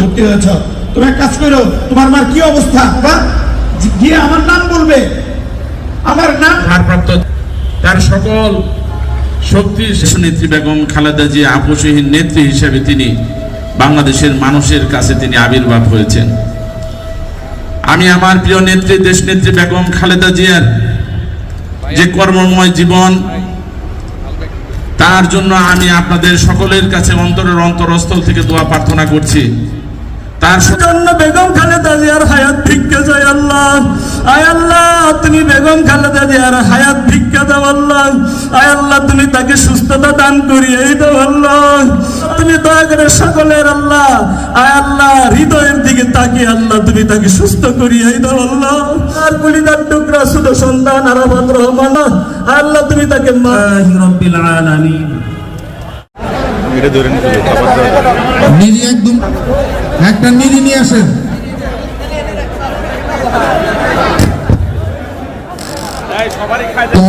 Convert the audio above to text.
ভর্তি হয়েছ, তুমি এক কাজ করো, তোমার মার কি অবস্থা বা গিয়ে আমার নাম বলবে, আমার নাম ভারপ্রাপ্ত তার সকল শক্তি নেত্রী বেগম খালেদা জিয়া আপোষহীন নেত্রী হিসেবে তিনি বাংলাদেশের মানুষের কাছে তিনি আবির্ভাব হয়েছেন। আমি আমার প্রিয় নেত্রী দেশনেত্রী বেগম খালেদা জিয়ার যে কর্মময় জীবন, তার জন্য আমি আপনাদের সকলের কাছে অন্তরের অন্তরস্থল থেকে দোয়া প্রার্থনা করছি। তার জন্য বেগম খালেদা জিয়ার হায়াত ভিক্ষা চাই আল্লাহ। আয় আল্লাহ, তুমি বেগম খালেদা জিয়ার হায়াত ভিক্ষা দাও আল্লাহ। আয় আল্লাহ, তুমি তাকে সুস্থতা দান করিয়ে দাও আল্লাহ। তুমি দয়া করে সকলের আল্লাহ, আয় আল্লাহ, হৃদয়ের দিকে তাকিয়ে আল্লাহ তুমি তাকে সুস্থ করিয়ে দাও আল্লাহ। আর কলিজার টুকরা শুধু সন্তান আরাফাত রহমান, আয় আল্লাহ তুমি তাকে রব্বিল আলামিন। নিরি একদম একটা নিরি নিয়ে আসেন। তো